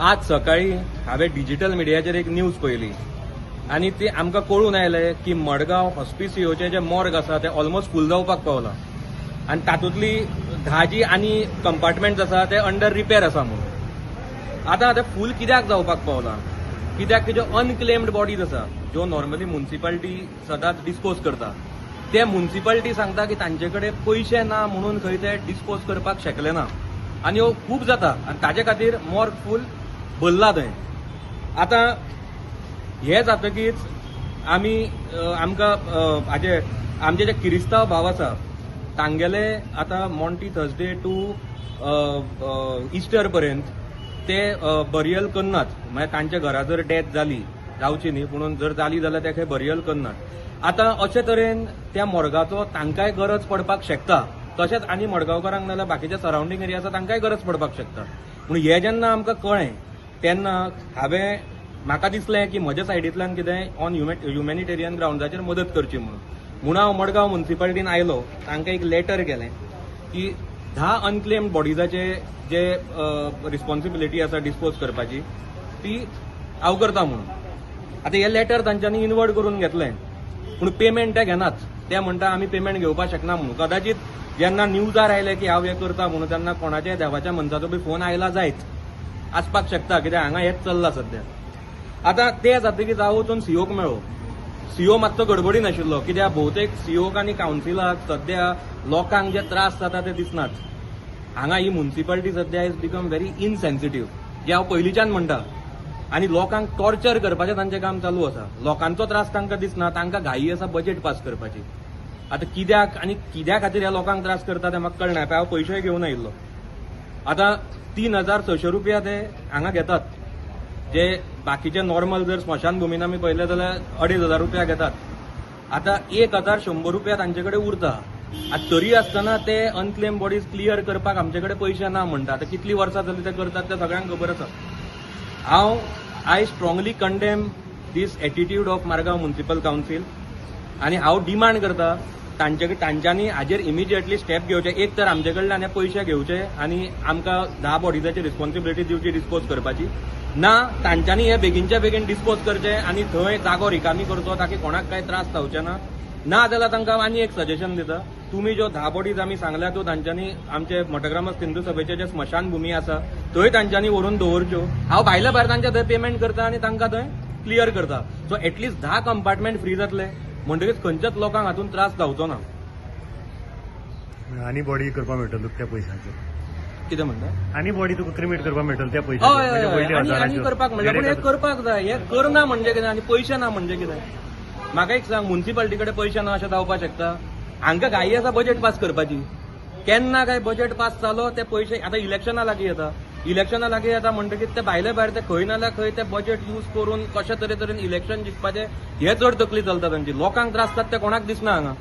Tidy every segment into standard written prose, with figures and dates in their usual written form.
आज सकाळी हांवें डिजिटल मिडियाचेर एक न्यूज पळयली आनी ती आमकां कळून आयलें की मडगांव हॉस्पिसिओचे जे मॉर्ग आसा ते ऑलमोस्ट फूल जावपाक पावला आनी तातूंतली 10 जी आनी कंपार्टमेंट्स आसा ते अंडर रिपेर आसा म्हणून. आतां ते फूल कित्याक जावपाक पावला? कित्याक की ज्यो अनक्लेम्ड बॉडीज आसा ज्यो नॉर्मली म्युनिसिपालिटी सदांच डिस्पोज करता ते म्युनिसिपालिटी सांगता की तांचे कडेन पयशे ना म्हणून खंय ते डिस्पोज करपाक शकले ना आनी ह्यो खूब जाता आनी ताजे खातीर मॉर्ग फूल भरला थंय. आतां हे जातकीच आमी आमकां आमचे जे किरिस्तांव भाव आसा तांगेले आतां मॉन्टी थर्सडे टू इस्टर पर्यंत ते बरियल करनात. म्हळ्यार तांच्या घरा जर डेथ जाली जावची न्ही पूण जर जाली जाल्यार ते खंय बरियल करनात. आतां अशे तरेन त्या मॉर्गाचो तांकांय गरज पडपाक शकता. तशेंच आनी मडगांवकारांक नाल्यार बाकीच्या सरावंडींग एरिया आसा तांकांय गरज पडपाक शकता. पूण हे जेन्ना आमकां कळ्ळें तेन्ना हांवें म्हाका दिसलें की म्हज्या सायडींतल्यान कितें ऑन ह्युमॅनिटेरियन ग्रावंडाचेर मदत करची म्हणून हांव मडगांव म्युनिसिपालिटीन आयलो. तांकां एक लेटर केलें की 10 अनक्लेम्ड बॉडीजाचे जे रिस्पॉन्सिबिलिटी आसा डिस्पोज करपाची ती हांव करता म्हणून. आतां हे लेटर तांच्यांनी इनवर्ट करून घेतलें पूण पेमेंट ते घेनात. ते म्हणटा आमी पेमेंट घेवपाक शकना म्हणून. कदाचित जेन्ना न्यूजार आयले की हांव हें करता म्हणून तेन्ना कोणाच्याय देवाच्या मनशाचो बी फोन आयला जायत आसपाक शकता कित्याक हांगा हेंच चल्लां सध्या. आतां ते जातकीच हांव वचून सीओक मेळ्ळो. सीओ मातसो गडबडीन आशिल्लो कित्याक भोवतेक सीओक आनी कावन्सिलाक सध्या लोकांक जे त्रास जाता ते दिसनात. हांगा ही म्युनिसिपालिटी सध्या इज बिकम व्हेरी इनसेन्सिटीव जे हांव पयलींच्यान म्हणटा आनी लोकांक टॉर्चर करपाचें तांचें काम चालू आसा. लोकांचो त्रास तांकां दिसना, तांकां घाई आसा बजेट पास करपाची. आतां कित्याक आनी कित्या खातीर ह्या लोकांक त्रास करता तें म्हाका कळना. हांव पयशेय घेवन आयिल्लो. आतां 3600 रुपया ते हांगा घेतात जे बाकीचे नॉर्मल जर स्मशान भुमीन आमी पळयलें जाल्यार 2500 रुपया घेतात. आतां 1100 रुपया तांचे कडेन उरता. आतां तरी आसतना ते अनक्लेम बॉडीज क्लियर करपाक आमचे कडेन पयशे ना म्हणटा. आतां कितलीं वर्सां जालीं ते करतात तें सगळ्यांक खबर आसा. I strongly condemn this attitude of Margao municipal council आनी हांव डिमांड करता तांच्यांनी हाजेर इमिजिएटली स्टेप घेवचे. एक तर आमचे कडल्यान हे पयशे घेवचे आनी आमकां 10 बॉडीजाची रिस्पॉन्सिबिलिटी दिवची डिस्पोज करपाची. ना तांच्यांनी हे बेगीनच्या बेगीन डिस्पोज करचे आनी थंय जागो रिकामी करचो ताकी कोणाक काय त्रास जावचे ना. ना जाल्यार तांकां आनी एक सजेशन दिता. तुमी ज्यो 10 बॉडीज आमी सांगल्या त्यो तांच्यांनी आमचे मठग्रामस्थ हिंदू सभेचे जे स्मशान भुमी आसा थंय तांच्यांनी व्हरून दवरच्यो. हांव भायल्या भायर तांच्या थंय पेमेंट करता आनी तांकां थंय क्लियर करता. सो एटलीस्ट 10 कंपार्टमेंट फ्री जातले म्हणटकीच खंयच्याच लोकांक हातून त्रास जावचो ना. आनी बॉडी करपाक मेळटलो त्या पयशांचेर. कितें म्हणटा? आनी बॉडी तुका क्रिमेट करपाक मेळटलो त्या हय पयशांचेर. आनी करपाक म्हणटा पूण हे करपाक जाय. हे करना म्हणजे कितें आनी पयशे ना म्हणजे कितें? म्हाका एक सांग, म्युनिसिपालिटी कडेन पयशे ना अशें जावपाक शकता? हांकां घाई आसा बजेट पास करपाची. केन्ना काय बजेट पास जालो ते पयशे आतां इलेक्शना लागीं येता म्हणटकीच ते भायले भायर ते खंय नाल्यार खंय ते बजेट यूज करून कशे तरेन इलेक्शन जिखपाचे हे चड तकली चलता तांची. लोकांक त्रास जाता ते कोणाक दिसना हांगा.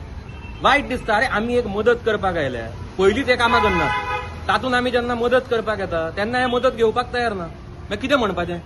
वायट दिसता. अरे आमी एक मदत करपाक आयल्या. पयलींच हे कामां करनात तातूंत आमी जेन्ना मदत करपाक येता तेन्ना हे मदत घेवपाक तयार ना. मागीर कितें म्हणपाचें?